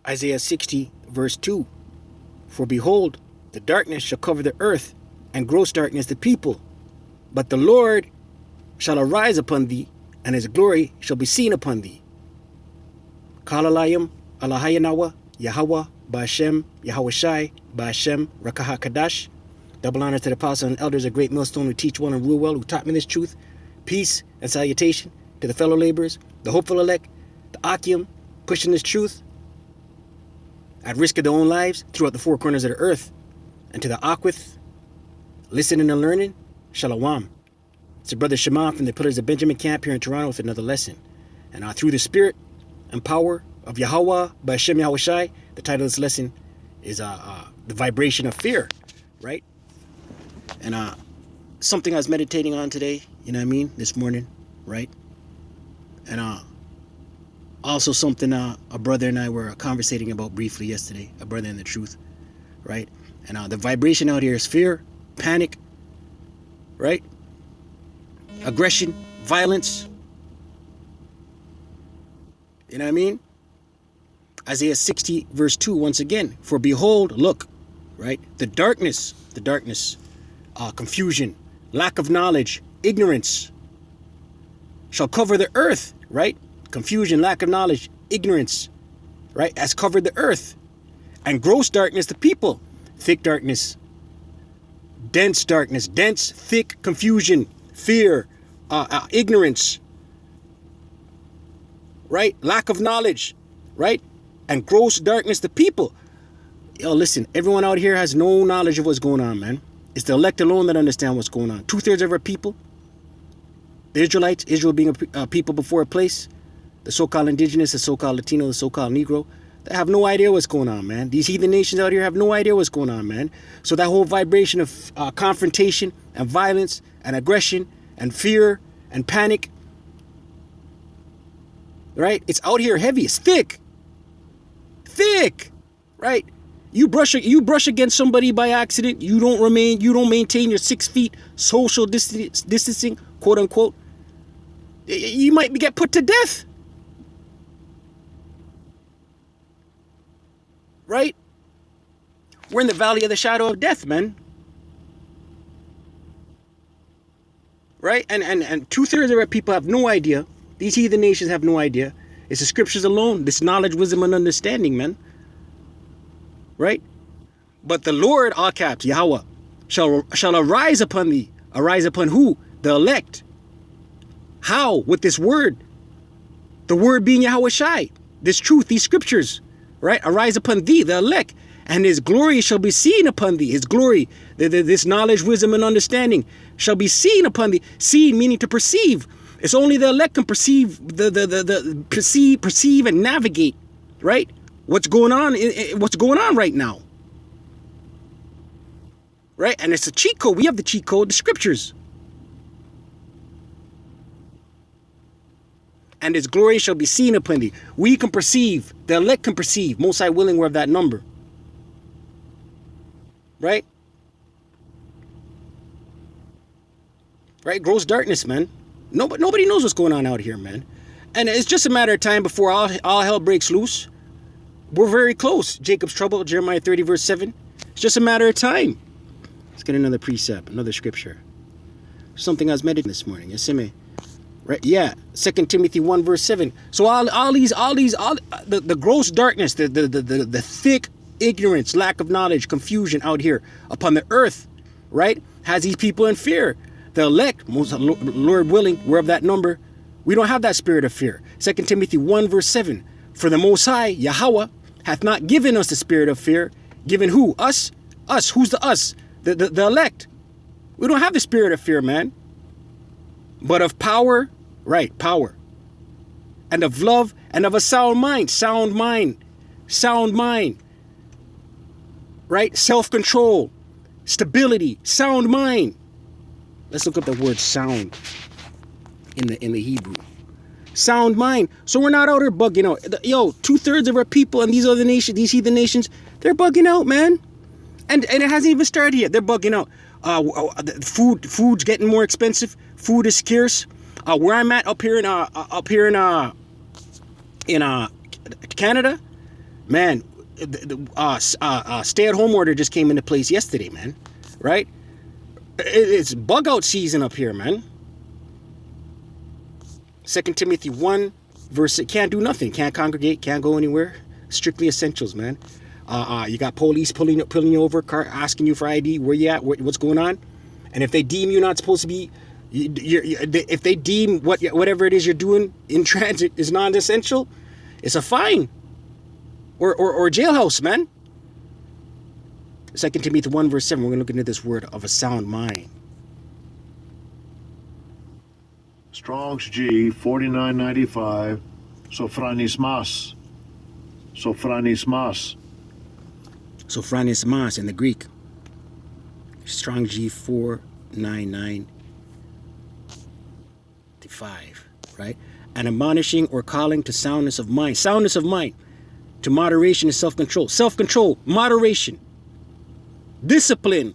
Isaiah 60 verse 2. For behold, the darkness shall cover the earth, and gross darkness the people. But the Lord shall arise upon thee, and his glory shall be seen upon thee. Kalalayim, Alahayanawa, YaHaWah, BaHaSham, YaHaWaShi, BaHaSham, Rakaha Qadash. Double honor to the apostles and elders, a great millstone who teach well and rule well, who taught me this truth. Peace and salutation to the fellow laborers, the hopeful elect, the Akim, pushing this truth at risk of their own lives throughout the four corners of the earth. And to the Akwith, listening and learning, Shalom. It's your brother Shema from the Pillars of Benjamin Camp here in Toronto with another lesson. And through the spirit and power of YaHaWah, BaHaSham, YaHaWaShi, the title of this lesson is the vibration of fear, right? And something I was meditating on today, you know what I mean, this morning, right? And also something a brother and I were conversating about briefly yesterday, a brother in the truth, right? And the vibration out here is fear, panic, right? Aggression, violence. You know what I mean? Isaiah 60 verse 2 once again. For behold, look, right? The darkness, confusion, lack of knowledge, ignorance shall cover the earth, right? Confusion, lack of knowledge, ignorance, right? Has covered the earth. And gross darkness the people. Thick darkness, dense, thick confusion, fear, ignorance, right? Lack of knowledge, right? And gross darkness the people. Yo, listen, everyone out here has no knowledge of what's going on, man. It's the elect alone that understand what's going on. 2/3 of our people, the Israelites, Israel being a people before a place, the so-called indigenous, the so-called Latino, the so-called Negro, they have no idea what's going on, man. These heathen nations out here have no idea what's going on, man. So that whole vibration of confrontation and violence and aggression and fear and panic, right? It's out here heavy. It's thick, right? You brush against somebody by accident. You don't maintain your 6 feet social distancing, quote unquote. You might get put to death. Right? We're in the valley of the shadow of death, man. Right? And 2/3 of our people have no idea. These heathen nations have no idea. It's the scriptures alone. This knowledge, wisdom, and understanding, man. Right? But the Lord, all caps, YaHaWah, shall arise upon thee. Arise upon who? The elect. How? With this word. The word being YaHaWaShi. This truth, these scriptures. Right? Arise upon thee, the elect, and his glory shall be seen upon thee. His glory, this knowledge, wisdom, and understanding shall be seen upon thee. Seen meaning to perceive. It's only the elect can perceive, perceive and navigate, right? What's going on right now. Right? And it's a cheat code. We have the cheat code, the scriptures. And his glory shall be seen upon thee. We can perceive, the elect can perceive, most high willing we're of that number. Right? Right? Gross darkness, man. Nobody knows what's going on out here, man. And it's just a matter of time before all hell breaks loose. We're very close. Jacob's trouble, Jeremiah 30 verse 7. It's just a matter of time. Let's get another precept, another scripture. Something I was meditating this morning. You see me? Right? Yeah. 2 Timothy 1 verse 7. So all the gross darkness, the thick ignorance, lack of knowledge, confusion out here upon the earth, right, has these people in fear. The elect, most Lord willing, we're of that number. We don't have that spirit of fear. 2 Timothy 1 verse 7. For the Most High, YaHaWah, hath not given us the spirit of fear. Given who? Us? Us. Who's the us? The elect. We don't have the spirit of fear, man. But of power, right, power. And of love and of a sound mind. Right? Self-control. Stability. Sound mind. Let's look up the word sound in the Hebrew. Sound mind. So we're not out here bugging out. Yo, 2/3 of our people and these other nations, these heathen nations, they're bugging out, man. And it hasn't even started yet. They're bugging out. Food's getting more expensive. Food is scarce. Where I'm at up here in Canada, Man, stay-at-home order just came into place yesterday, man. Right? It's bug out season up here, man. 2 Timothy 1, verse 6, can't do nothing. Can't congregate, can't go anywhere. Strictly essentials, man. You got police pulling you over, car asking you for ID, where you at, what's going on. And if they deem you're not supposed to be, if they deem whatever it is you're doing in transit is non-essential, it's a fine or jailhouse, man. 2 Timothy 1, verse 7, we're going to look into this word of a sound mind. Strong's G, 4995, sophronismas. Sophronismas. Sophronismas in the Greek. Strong G 4995, right? And admonishing or calling to soundness of mind. Soundness of mind. To moderation and self-control. Self-control, moderation, discipline,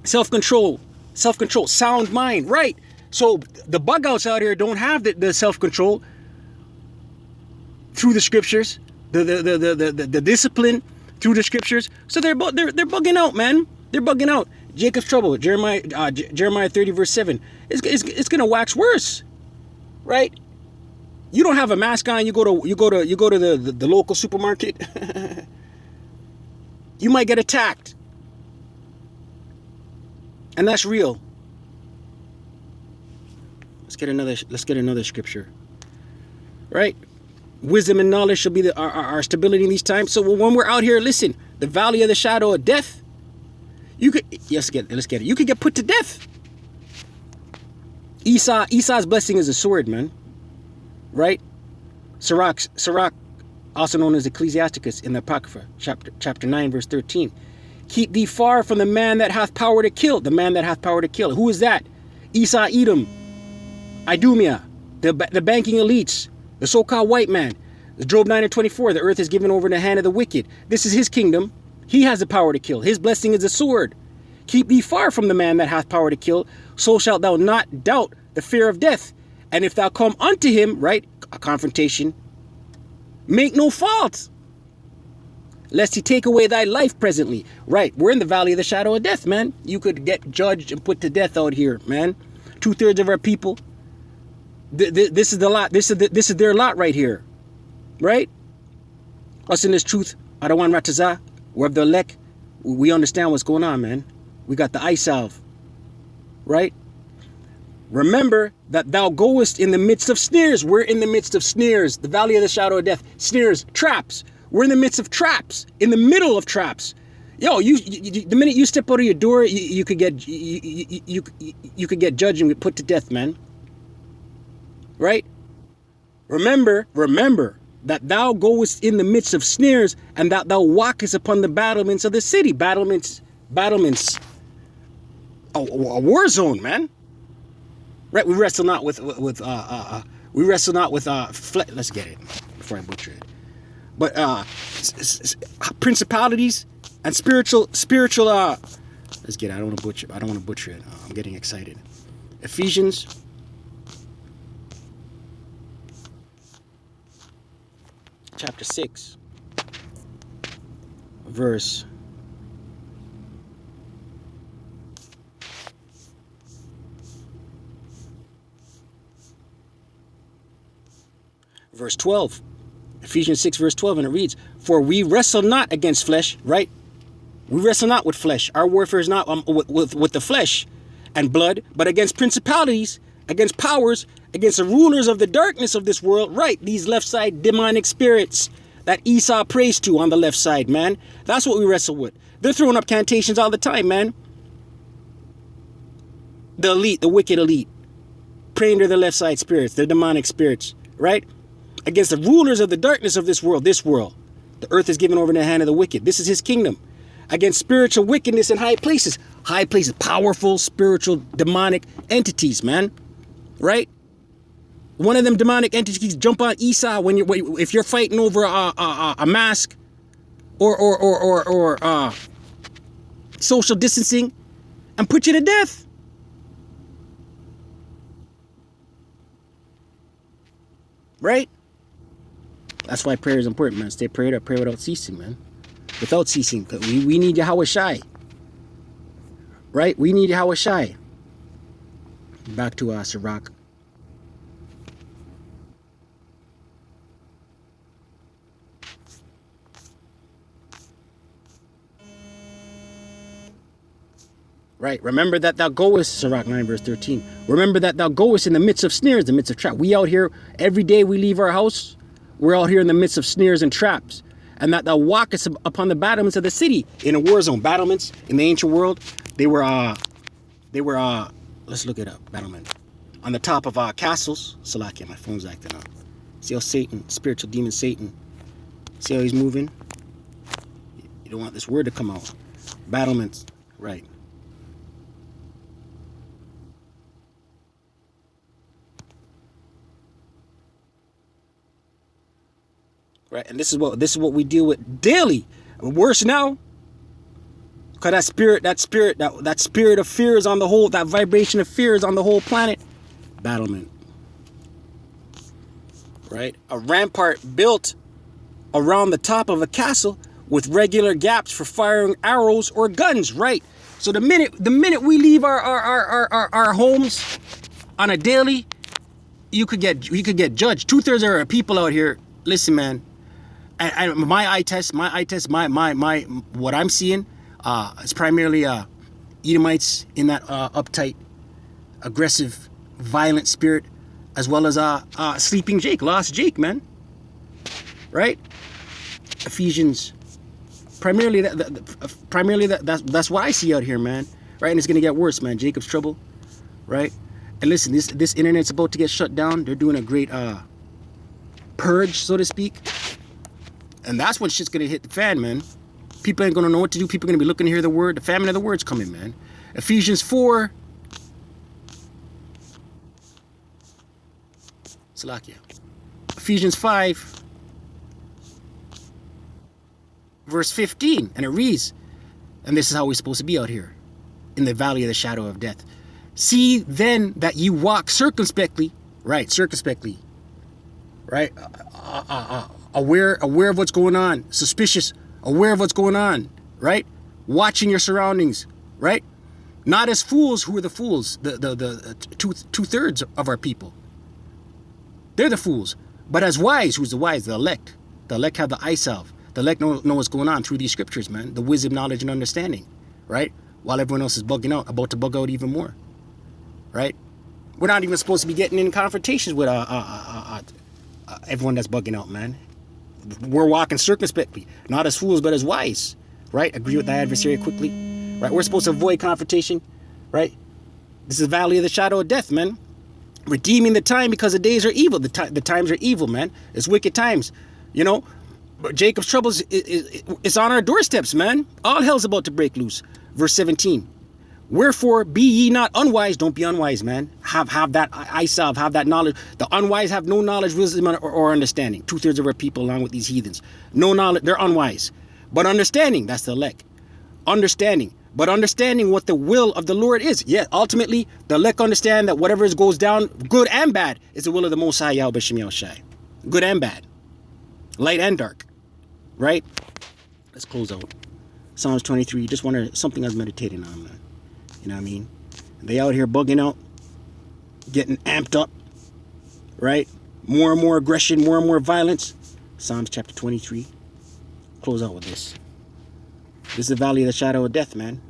self-control, sound mind, right? So the bug outs out here don't have the self-control through the scriptures, the discipline through the scriptures. So they're bugging out, man. They're bugging out. Jacob's trouble, Jeremiah 30, verse 7. It's gonna wax worse, right? You don't have a mask on. You go to the local supermarket. You might get attacked, and that's real. Let's get another scripture, right? Wisdom and knowledge shall be our stability in these times. So when we're out here, listen, the valley of the shadow of death, let's get it. You could get put to death. Esau's blessing is a sword, man. Right? Sirach, also known as Ecclesiasticus in the Apocrypha, chapter 9, verse 13. Keep thee far from the man that hath power to kill. The man that hath power to kill. Who is that? Esau, Edom, Idumea, the banking elites, the so-called white man. Job 9 and 24, the earth is given over in the hand of the wicked. This is his kingdom. He has the power to kill. His blessing is a sword. Keep thee far from the man that hath power to kill, so shalt thou not doubt the fear of death. And if thou come unto him, right, a confrontation, make no fault, lest he take away thy life presently. Right, we're in the valley of the shadow of death, man. You could get judged and put to death out here, man. 2/3 of our people, this is the lot. This is their lot right here, right? Us in this truth, Adawan Ratazah, we're of the elect. We understand what's going on, man. We got the eye salve, right? Remember that thou goest in the midst of snares. We're in the midst of snares. The valley of the shadow of death. Snares, traps. We're in the midst of traps. In the middle of traps. Yo, the minute you step out of your door, you could get you could get judged and put to death, man. Right? Remember that thou goest in the midst of snares, and that thou walkest upon the battlements of the city. Battlements. A war zone, man. Right, we wrestle not with let's get it before I butcher it. But principalities and spiritual let's get it. I don't want to butcher it. I'm getting excited. Ephesians chapter 6 verse 12. Ephesians 6 verse 12, and it reads, for we wrestle not against flesh, right? We wrestle not with flesh. Our warfare is not with the flesh and blood, but against principalities, against powers, against the rulers of the darkness of this world, right? These left side demonic spirits that Esau prays to on the left side, man. That's what we wrestle with. They're throwing up cantations all the time, man. The elite, the wicked elite, praying to the left side spirits, the demonic spirits, right? Against the rulers of the darkness of this world. The earth is given over in the hand of the wicked. This is his kingdom. Against spiritual wickedness in high places. High places, powerful spiritual demonic entities, man. Right? One of them demonic entities jump on Esau if you're fighting over a mask or social distancing and put you to death. Right? That's why prayer is important, man. Stay prayed up, pray without ceasing, man. Without ceasing. We need YaHaWaShi. Right? We need YaHaWaShi. Back to Sirach. Right. Remember that thou goest, Sirach 9 verse 13. Remember that thou goest in the midst of snares, the midst of traps. We out here, every day we leave our house, we're out here in the midst of snares and traps. And that thou walkest upon the battlements of the city. In a war zone. Battlements in the ancient world, they were let's look it up, battlement. On the top of castles. Salakia, my phone's acting up. See how Satan, spiritual demon Satan, see how he's moving? You don't want this word to come out. Battlements, right. Right, and this is what we deal with daily. Worse now, because that spirit of fear is on the whole. That vibration of fear is on the whole planet. Battlement. Right, a rampart built around the top of a castle with regular gaps for firing arrows or guns. Right. So the minute we leave our homes on a daily, you could get judged. 2/3 of our people out here. Listen, man. My eye test, what I'm seeing is primarily Edomites in that uptight, aggressive, violent spirit, as well as sleeping Jake, lost Jake, man. Right? Ephesians, primarily that's what I see out here, man. Right? And it's gonna get worse, man. Jacob's trouble, right? And listen, this internet's about to get shut down. They're doing a great purge, so to speak. And that's when shit's gonna hit the fan, man. People ain't gonna know what to do. People are gonna be looking to hear the word. The famine of the word's coming, man. Ephesians 4. Salakia. Ephesians 5. Verse 15. And it reads, and this is how we're supposed to be out here, in the valley of the shadow of death. See then that you walk circumspectly. Right, circumspectly. Right? Aware of what's going on, suspicious, aware of what's going on, right? Watching your surroundings, right? Not as fools. Who are the fools? The 2/3 of our people. They're the fools. But as wise, who's the wise? The elect. The elect have the eye salve. The elect know what's going on through these scriptures, man. The wisdom, knowledge, and understanding, right? While everyone else is bugging out, about to bug out even more, right? We're not even supposed to be getting in confrontations with everyone that's bugging out, man. We're walking circumspectly, not as fools, but as wise, right? Agree with the adversary quickly, right? We're supposed to avoid confrontation, right? This is the valley of the shadow of death, man. Redeeming the time because the days are evil. The times are evil, man. It's wicked times, you know. But Jacob's troubles is on our doorsteps, man. All hell's about to break loose. Verse 17. Wherefore be ye not unwise. Don't be unwise, man. Have that eye salve, have that knowledge. The unwise have no knowledge, wisdom, or understanding. 2/3 of our people, along with these heathens, no knowledge. They're unwise, but understanding. That's the elect. Understanding, but understanding what the will of the Lord is. Yeah, ultimately, the elect understand that whatever goes down, good and bad, is the will of the Most High YaHaWah. Good and bad, light and dark. Right? Let's close out. Psalms 23. Just wonder something I was meditating on, man. You know what I mean? They out here bugging out, getting amped up, right? More and more aggression, more and more violence. Psalms chapter 23. Close out with this. This is the valley of the shadow of death, man.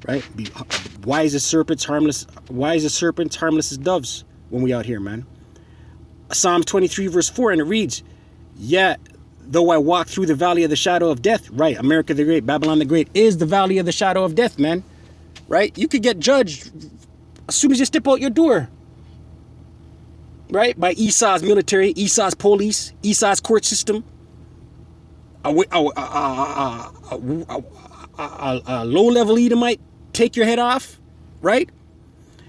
Right? Be wise as serpents, harmless as doves when we out here, man. Psalms 23 verse 4, and it reads, "Yet though I walk through the valley of the shadow of death," right? America the Great, Babylon the Great is the valley of the shadow of death, man. Right? You could get judged as soon as you step out your door. Right? By Esau's military, Esau's police, Esau's court system. A low-level Edomite take your head off. Right?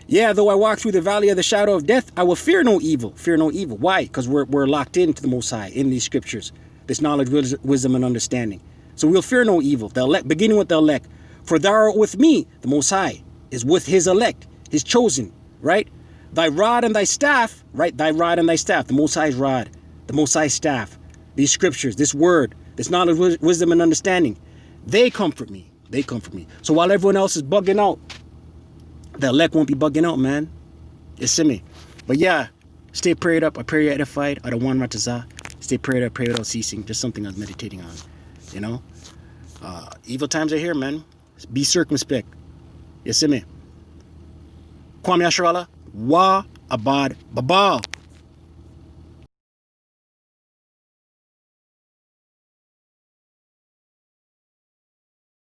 Yeah, though I walk through the valley of the shadow of death, I will fear no evil. Fear no evil. Why? Because we're locked into the Most High in these scriptures. This knowledge, wisdom, and understanding. So we'll fear no evil. The elect, beginning with the elect. For thou art with me, the Most High, is with his elect, his chosen, right? Thy rod and thy staff, right? Thy rod and thy staff, the Most High's rod, the Most High staff, these scriptures, this word, this knowledge, wisdom, and understanding, they comfort me. They comfort me. So while everyone else is bugging out, the elect won't be bugging out, man. You see me? But yeah, stay prayed up. I pray you're edified. I don't want Ratazah. Stay prayed up, pray without ceasing. Just something I was meditating on. You know? Evil times are here, man. Be circumspect. You see me? Kwame Asharala, Wa Abad Babal.